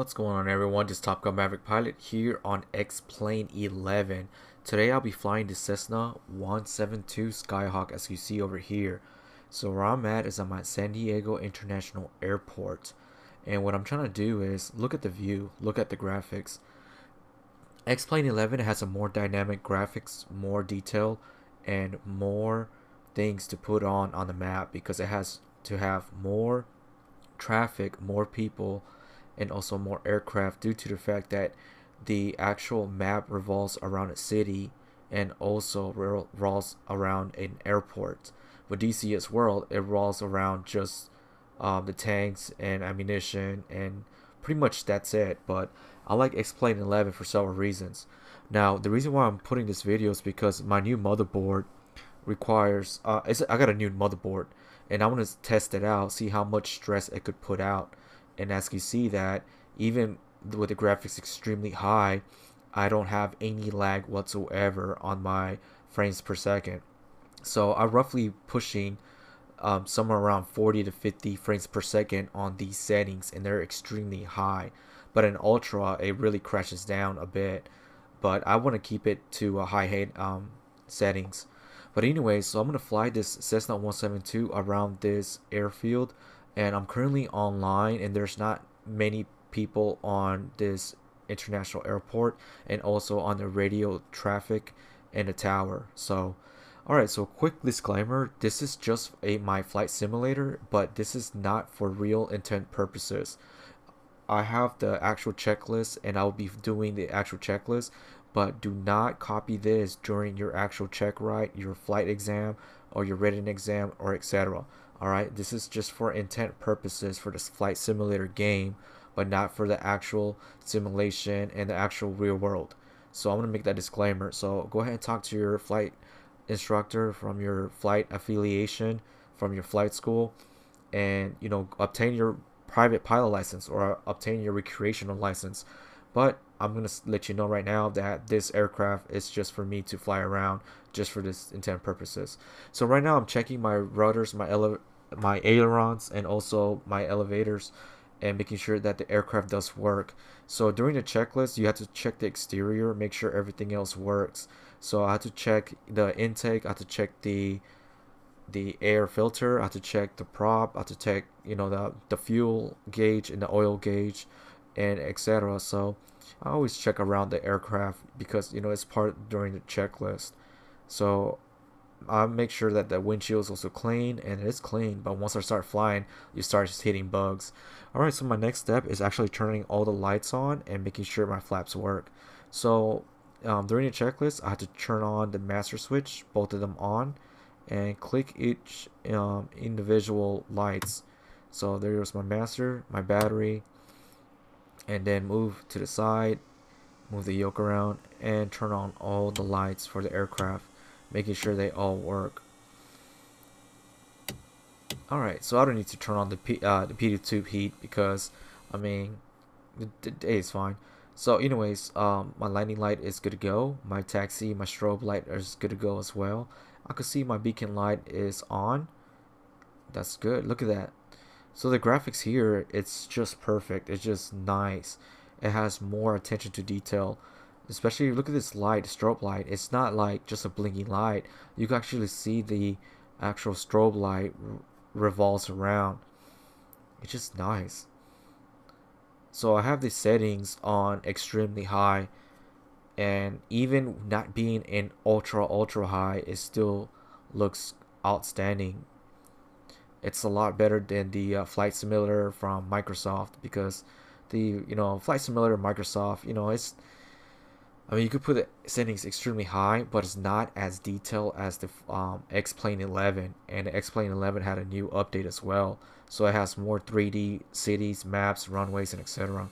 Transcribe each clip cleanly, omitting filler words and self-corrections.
What's going on, everyone? This is Top Gun Maverick Pilot here on X-Plane 11. Today I'll be flying the Cessna 172 Skyhawk, as you see over here. So where I'm at is I'm at SanDiego International Airport. And what I'm trying to do is look at the view, look at the graphics. X-Plane 11 has a more dynamic graphics, more detail, and more things to put on the map because it has to have more traffic, more people, and also more aircraft due to the fact that the actual map revolves around a city and also revolves around an airport. With DCS World, it revolves around just the tanks and ammunition, and pretty much that's it. But I like X-Plane 11 for several reasons. Now, the reason why I'm putting this video is because my new motherboard requires I got a new motherboard and I want to test it out, see how much stress it could put out. And as you see that even with the graphics extremely high, I don't have any lag whatsoever on my frames per second. So I'm roughly pushing somewhere around 40 to 50 frames per second on these settings, and they're extremely high. But in ultra, it really crashes down a bit. But I want to keep it to a high settings. But anyway, so I'm going to fly this Cessna 172 around this airfield, and I'm currently online, and there's not many people on this international airport, and also on the radio traffic and the tower. So alright, so quick disclaimer, this is just my flight simulator, but this is not for real intent purposes. I have the actual checklist and I'll be doing the actual checklist, but do not copy this during your actual check ride, your flight exam, or your written exam, or etc. Alright, this is just for intent purposes for this flight simulator game, but not for the actual simulation and the actual real world. So I'm going to make that disclaimer. So go ahead and talk to your flight instructor from your flight affiliation, from your flight school, and obtain your private pilot license or obtain your recreational license. But I'm going to let you know right now that this aircraft is just for me to fly around, just for this intent purposes. So right now I'm checking my rudders, my ailerons, and also my elevators, and making sure that the aircraft does work. So during the checklist, you have to check the exterior, make sure everything else works. So I have to check the intake, I have to check the air filter, I have to check the prop, I have to check the fuel gauge and the oil gauge, and etc. So I always check around the aircraft because it's part during the checklist. So I make sure that the windshield is also clean, and it is clean, but once I start flying, you start just hitting bugs. Alright, so my next step is actually turning all the lights on and making sure my flaps work. So during the checklist, I have to turn on the master switch, both of them on, and click each individual lights. So there's my master, my battery, and then move to the side, move the yoke around, and turn on all the lights for the aircraft, making sure they all work. Alright, so I don't need to turn on the PD tube heat because the day is fine. So anyways, my landing light is good to go. My taxi, my strobe light is good to go as well. I can see my beacon light is on. That's good. Look at that. So the graphics here, it's just perfect. It's just nice. It has more attention to detail. Especially look at this light, strobe light. It's not like just a blinking light. You can actually see the actual strobe light revolves around. It's just nice. So I have the settings on extremely high, and even not being in ultra high, it still looks outstanding. It's a lot better than the flight simulator from Microsoft, because the flight simulator Microsoft, it's you could put the settings extremely high, but it's not as detailed as the X-Plane 11, and the X-Plane 11 had a new update as well, so it has more 3D cities, maps, runways, and etc.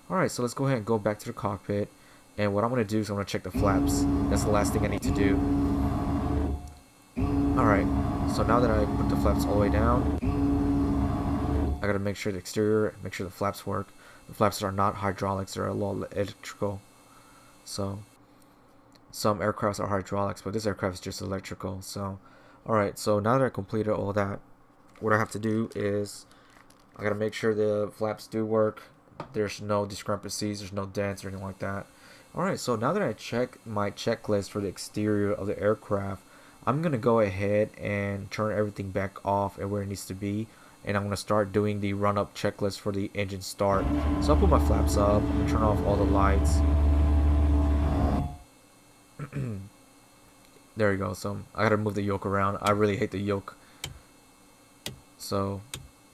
Alright, so let's go ahead and go back to the cockpit, and what I'm going to do is I'm going to check the flaps. That's the last thing I need to do. Alright, so now that I put the flaps all the way down, I got to make sure the exterior, make sure the flaps work. The flaps are not hydraulics, they're a little electrical. So some aircrafts are hydraulics, but this aircraft is just electrical. So alright, so now that I completed all that, what I have to do is I gotta make sure the flaps do work, there's no discrepancies, there's no dents or anything like that. Alright, so now that I check my checklist for the exterior of the aircraft, I'm going to go ahead and turn everything back off and where it needs to be. And I'm going to start doing the run-up checklist for the engine start. So I'll put my flaps up, I'm going to turn off all the lights. There we go. So I got to move the yoke around. I really hate the yoke. So,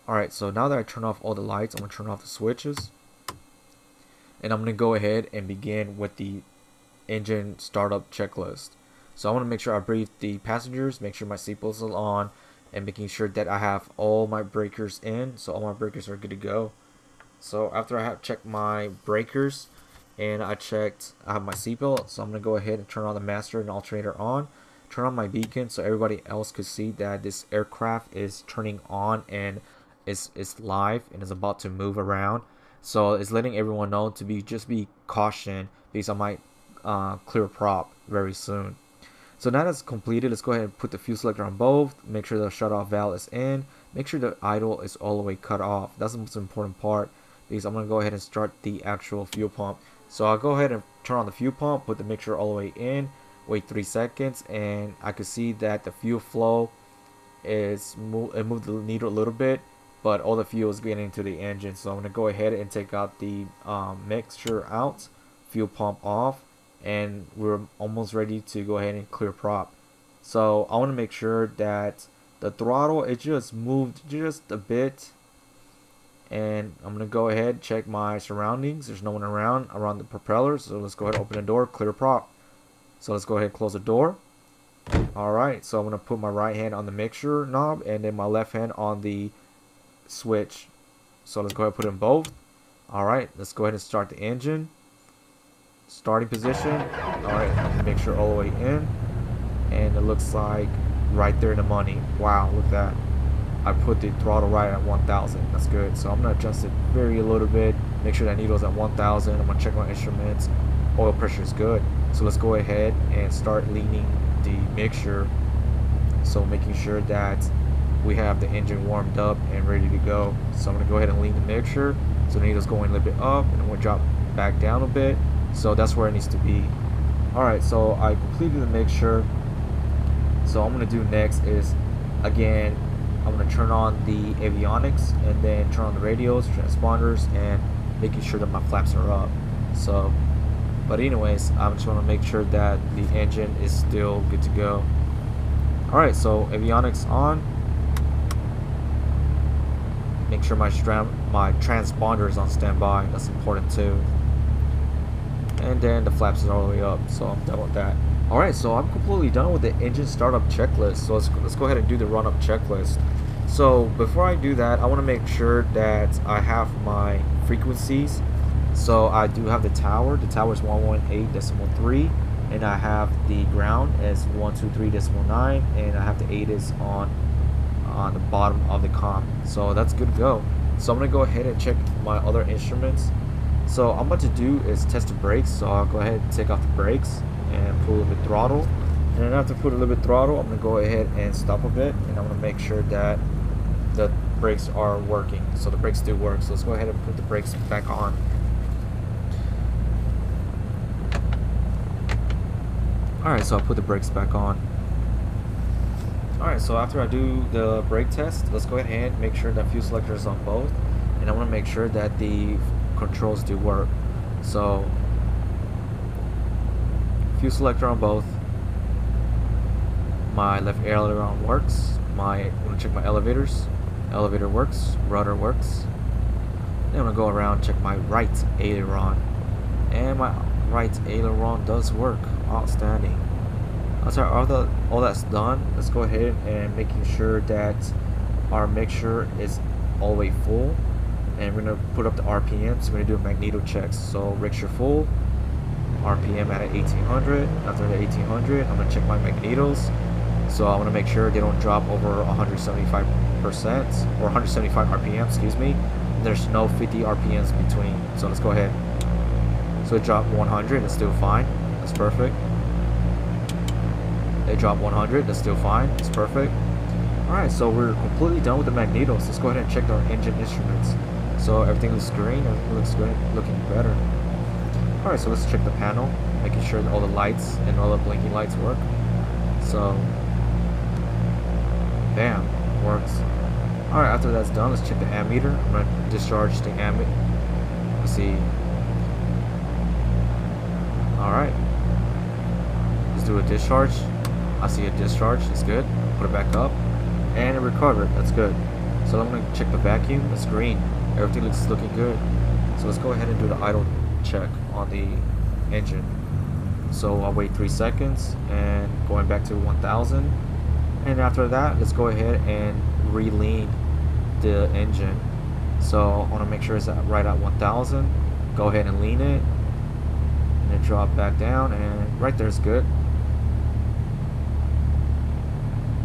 alright, so now that I turn off all the lights, I'm going to turn off the switches. And I'm going to go ahead and begin with the engine startup checklist. So I want to make sure I brief the passengers, make sure my seatbelts are on, and making sure that I have all my breakers in. So all my breakers are good to go. So after I have checked my breakers and I have my seatbelt, so I'm going to go ahead and turn on the master and alternator on. Turn on my beacon so everybody else could see that this aircraft is turning on and it's live and is about to move around. So it's letting everyone know to just be caution because I might clear prop very soon. So now that's completed, let's go ahead and put the fuel selector on both. Make sure the shutoff valve is in. Make sure the idle is all the way cut off. That's the most important part because I'm going to go ahead and start the actual fuel pump. So I'll go ahead and turn on the fuel pump, put the mixture all the way in, wait 3 seconds, and I can see that the fuel flow it moved the needle a little bit, but all the fuel is getting into the engine. So I'm going to go ahead and take out the mixture out, fuel pump off, and we're almost ready to go ahead and clear prop. So I want to make sure that the throttle, it just moved just a bit, and I'm going to go ahead and check my surroundings. There's no one around the propeller, so let's go ahead and open the door, clear prop. So let's go ahead and close the door. Alright, so I'm going to put my right hand on the mixture knob and then my left hand on the switch. So let's go ahead and put in both. Alright, let's go ahead and start the engine. Starting position. Alright, mixture all the way in. And it looks like right there in the money. Wow, look at that. I put the throttle right at 1000. That's good. So I'm going to adjust it a little bit. Make sure that needle is at 1000. I'm going to check my instruments. Oil pressure is good. So let's go ahead and start leaning the mixture. So making sure that we have the engine warmed up and ready to go. So I'm going to go ahead and lean the mixture. So the needle's going a little bit up and we'll drop back down a bit. So that's where it needs to be. Alright, so I completed the mixture. So what I'm going to do next is, again, I'm going to turn on the avionics and then turn on the radios, transponders, and making sure that my flaps are up. So, but anyways, I just want to make sure that the engine is still good to go. Alright, so avionics on. Make sure my transponder is on standby. That's important too. And then the flaps is all the way up, so I'm done with that. Alright, so I'm completely done with the engine startup checklist. So let's go ahead and do the run-up checklist. So before I do that, I want to make sure that I have my frequencies. So I do have the tower. The tower is 118.3, and I have the ground as 123.9, and I have the ATIS on the bottom of the comm. So that's good to go. So I'm gonna go ahead and check my other instruments. So I'm about to do is test the brakes. So I'll go ahead and take off the brakes and pull a little bit throttle. And then after put a little bit throttle, I'm gonna go ahead and stop a bit, and I'm gonna make sure that the brakes are working. So the brakes do work. So let's go ahead and put the brakes back on. Alright, so I'll put the brakes back on. Alright, so after I do the brake test, let's go ahead and make sure that fuel selector is on both. And I want to make sure that the controls do work. So, fuel selector on both. My left aileron works. I'm going to check my elevators. Elevator works. Rudder works. Then I'm going to go around and check my right aileron. And my right aileron does work. Outstanding. After all that's done, let's go ahead and making sure that our mixture is all the way full. And we're going to put up the RPM. So we're going to do a magneto check. So mixture full. RPM at 1800. After the 1800, I'm going to check my magnetos. So I want to make sure they don't drop over 175% or 175 RPM, excuse me. There's no 50 RPMs between. So let's go ahead. So it dropped 100, that's still fine. That's perfect. They dropped 100, that's still fine. It's perfect. Alright, so we're completely done with the magnetos. Let's go ahead and check our engine instruments. So everything looks green, everything looks good, looking better. Alright, so let's check the panel, making sure that all the lights and all the blinking lights work. So, bam, works. Alright, after that's done, let's check the ammeter. I'm going to discharge the ammeter. Let's see. Alright. Let's do a discharge. I see a discharge, that's good. Put it back up. And it recovered, that's good. So I'm going to check the vacuum, it's green. Everything looking good. So let's go ahead and do the idle check on the engine. So I'll wait 3 seconds and going back to 1000. And after that, let's go ahead and re-lean the engine. So I want to make sure it's right at 1000. Go ahead and lean it and then drop back down, and right there is good.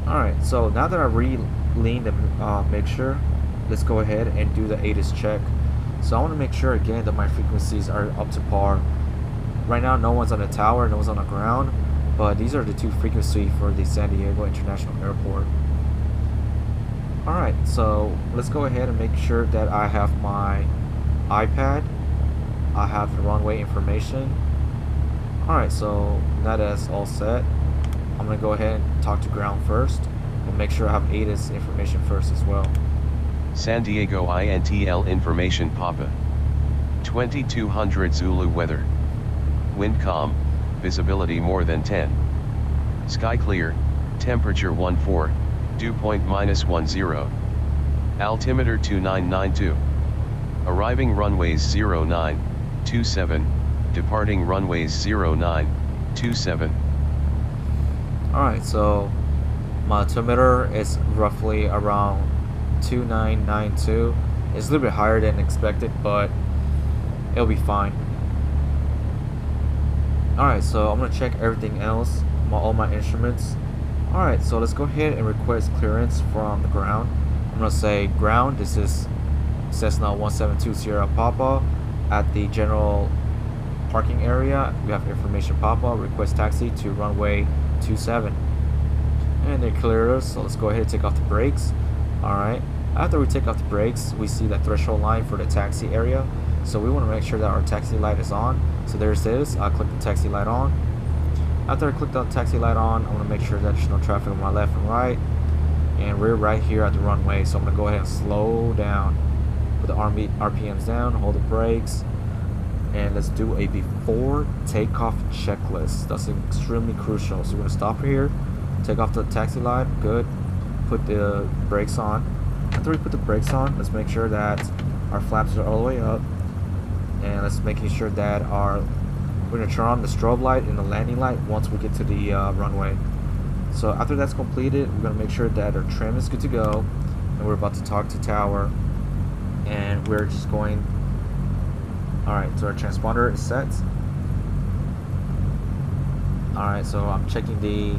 Alright, so now that I re-leaned the mixture, let's go ahead and do the ATIS check. So I want to make sure again that my frequencies are up to par. Right now no one's on the tower, no one's on the ground, but these are the 2 frequencies for the San Diego International Airport. Alright, so let's go ahead and make sure that I have my iPad. I have the runway information. Alright, so now that's all set, I'm going to go ahead and talk to ground first and make sure I have ATIS information first as well. SanDiego INTL information Papa. 2200 Zulu weather. Wind calm, visibility more than 10. Sky clear, temperature 14, dew point -10. Altimeter 2992. Arriving runways 0927, departing runways 0927. Alright, so my altimeter is roughly around 2992. It's a little bit higher than expected, but it'll be fine. Alright, so I'm going to check everything else, all my instruments. Alright, so let's go ahead and request clearance from the ground. I'm going to say, ground, this is Cessna 172 Sierra Papa at the general parking area. We have information Papa, request taxi to runway 27. And they cleared us, so let's go ahead and take off the brakes. Alright, after we take off the brakes, we see the threshold line for the taxi area. So we want to make sure that our taxi light is on. So there's this. I'll click the taxi light on. After I click the taxi light on, I want to make sure that there's no traffic on my left and right. And we're right here at the runway. So I'm going to go ahead and slow down. Put the RPMs down, hold the brakes. And let's do a before takeoff checklist. That's extremely crucial. So we're going to stop here. Take off the taxi light. Good. Put the brakes on. After we put the brakes on, let's make sure that our flaps are all the way up. And let's making sure that we're going to turn on the strobe light and the landing light once we get to the runway. So after that's completed, we're going to make sure that our trim is good to go, and we're about to talk to tower, and we're just going. Alright, so our transponder is set. Alright, so I'm checking the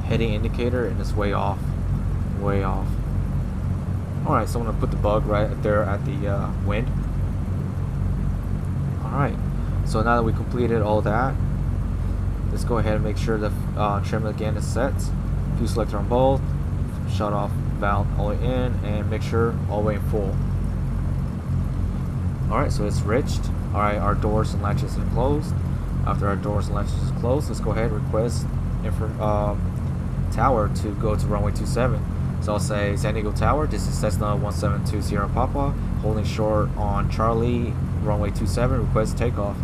heading indicator and it's way off. Way off. Alright, so I'm going to put the bug right there at the wind. Alright, so now that we completed all that, let's go ahead and make sure the trim again is set. Fuel selector on both, shut off valve all the way in, and make sure all the way in full. Alright, so it's reached. Alright, our doors and latches are closed. After our doors and latches are closed, let's go ahead and request tower to go to runway 27. So I'll say SanDiego Tower, this is Cessna 172 Sierra Papa, holding short on Charlie, runway 27, request takeoff.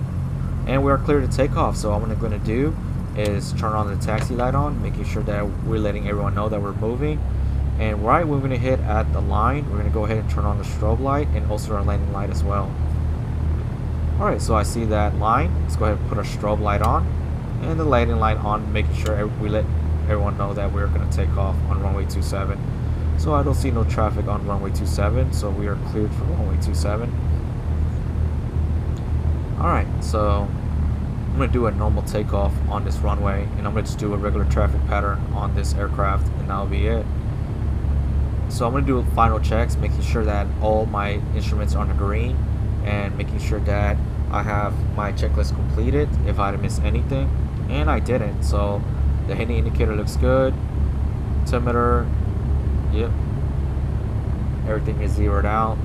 And we are clear to take off. So what I'm going to do is turn on the taxi light on, making sure that we're letting everyone know that we're moving. And right when we're going to hit at the line, we're going to go ahead and turn on the strobe light and also our landing light as well. Alright, so I see that line. Let's go ahead and put our strobe light on and the landing light on, making sure we let everyone know that we're going to take off on runway 27. So I don't see no traffic on runway 27, so we are cleared for runway 27. Alright, so I'm going to do a normal takeoff on this runway, and I'm going to just do a regular traffic pattern on this aircraft, and that'll be it. So I'm going to do final checks, making sure that all my instruments are on the green, and making sure that I have my checklist completed if I didn't miss anything, and I didn't. So the heading indicator looks good, altimeter, yep, everything is zeroed out,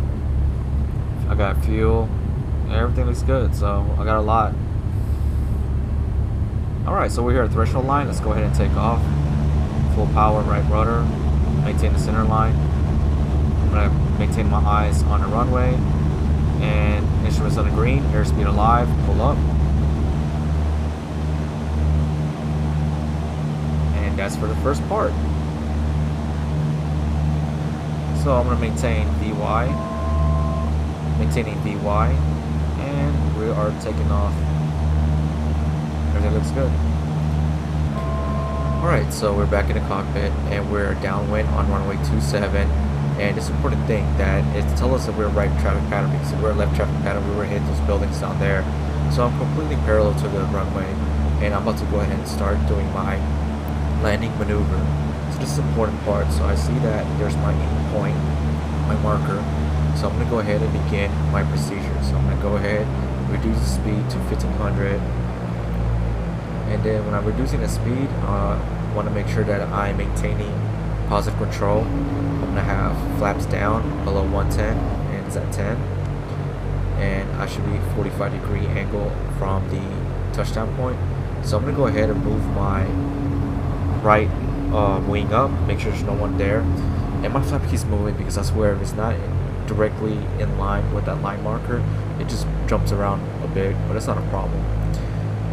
I got fuel. Everything looks good, so I got a lot. Alright, so we're here at threshold line. Let's go ahead and take off. Full power right rudder. Maintain the center line. I'm going to maintain my eyes on the runway. And instruments on the green. Airspeed alive. Pull up. And that's for the first part. So I'm going to maintain VY. Maintaining VY. And we are taking off. Everything looks good. Alright, so we're back in the cockpit and we're downwind on runway 27. And it's an important thing that it tells us that we're right traffic pattern, because if we're left traffic pattern, we were hitting those buildings down there. So I'm completely parallel to the runway, and I'm about to go ahead and start doing my landing maneuver. So this is an important part. So I see that there's my aim point, my marker. So I'm going to go ahead and begin my procedure. So I'm going to go ahead, reduce the speed to 1500. And then when I'm reducing the speed, I want to make sure that I'm maintaining positive control. I'm going to have flaps down below 110, and it's at 10. And I should be 45-degree angle from the touchdown point. So I'm going to go ahead and move my right wing up, make sure there's no one there. And my flap keeps moving because I swear if it's not directly in line with that line marker, it just jumps around a bit, but it's not a problem.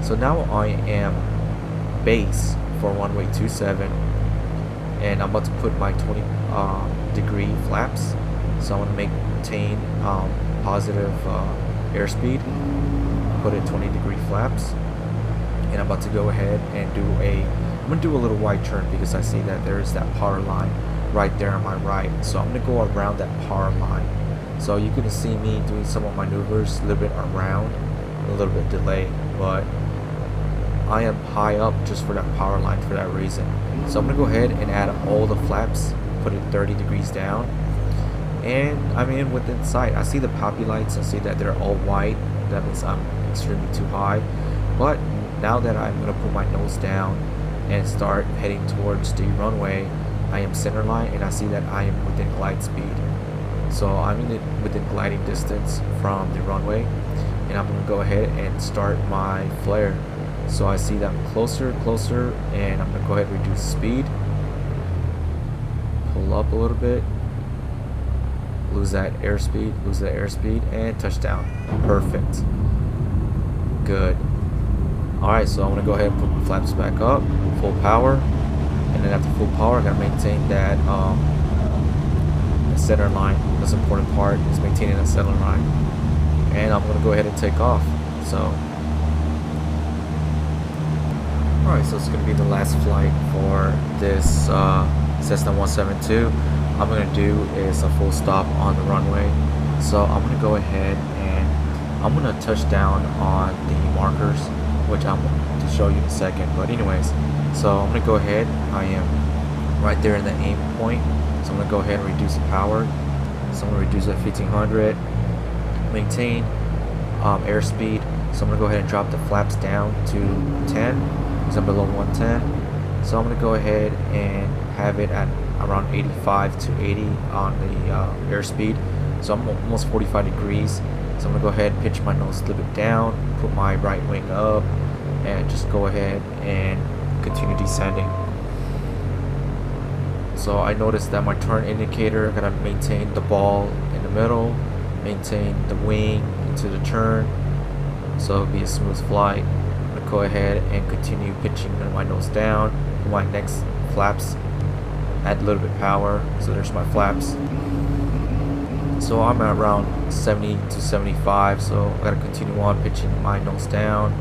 So now I am base for runway 27, and I'm about to put my 20 degree flaps. So I'm going to maintain positive airspeed, put it 20-degree flaps, and I'm about to go ahead and I'm going to do a little wide turn because I see that there's that power line right there on my right. So I'm going to go around that power line. So you can see me doing some of maneuvers a little bit around, a little bit delay, but I am high up just for that power line for that reason. So I'm going to go ahead and add all the flaps, put it 30 degrees down, and I'm in within sight. I see the poppy lights, I see that they're all white. That means I'm extremely too high. But now that I'm going to put my nose down and start heading towards the runway, I am center line and I see that I am within glide speed. So I'm within gliding distance from the runway, and I'm going to go ahead and start my flare. So I see that I'm closer, and I'm going to go ahead and reduce speed. Pull up a little bit. Lose that airspeed, and touchdown. Perfect. Good. Alright, so I'm going to go ahead and put my flaps back up, full power. And then after full power, I got to maintain that center line. That's an important part, is maintaining that center line. And I'm going to go ahead and take off. So alright, so it's going to be the last flight for this Cessna 172. I'm going to do is a full stop on the runway. So I'm going to go ahead and I'm going to touch down on the markers, which I'm going to show you in a second. But anyways, so I'm going to go ahead. I am right there in the aim point. So I'm going to go ahead and reduce the power. So I'm going to reduce it 1500. Maintain airspeed. So I'm going to go ahead and drop the flaps down to 10. Because I'm below 110. So I'm going to go ahead and have it at around 85 to 80 on the airspeed. So I'm almost 45 degrees. So I'm going to go ahead and pitch my nose a little bit down, put my right wing up, and just go ahead and continue descending. So I noticed that my turn indicator, I'm going to maintain the ball in the middle, maintain the wing into the turn, so it'll be a smooth flight. I'm going to go ahead and continue pitching my nose down, my next flaps, add a little bit of power. So there's my flaps. So I'm at around 70 to 75, so I gotta continue on pitching my nose down.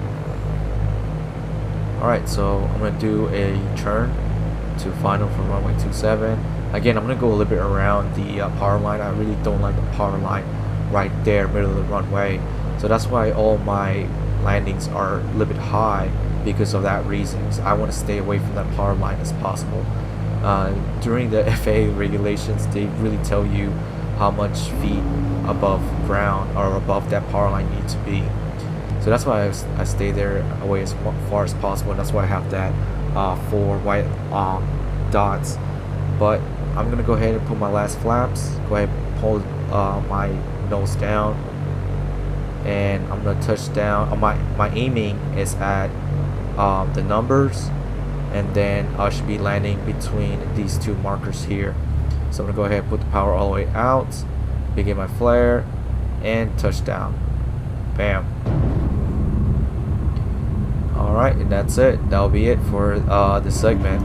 Alright, so I'm gonna do a turn to final from runway 27. Again, I'm gonna go a little bit around the power line. I really don't like the power line right there, middle of the runway. So that's why all my landings are a little bit high, because of that reason. I want to stay away from that power line as possible. During the FAA regulations, they really tell you how much feet above ground or above that power line you need to be. So that's why I stay there away as far as possible, and that's why I have that 4 white dots. But I'm gonna go ahead and put my last flaps, go ahead and pull my nose down, and I'm gonna touch down. My aiming is at the numbers, and then I should be landing between these two markers here. So I'm gonna go ahead and put the power all the way out, begin my flare, and touch down. Bam. Alright, and that's it. That'll be it for this segment.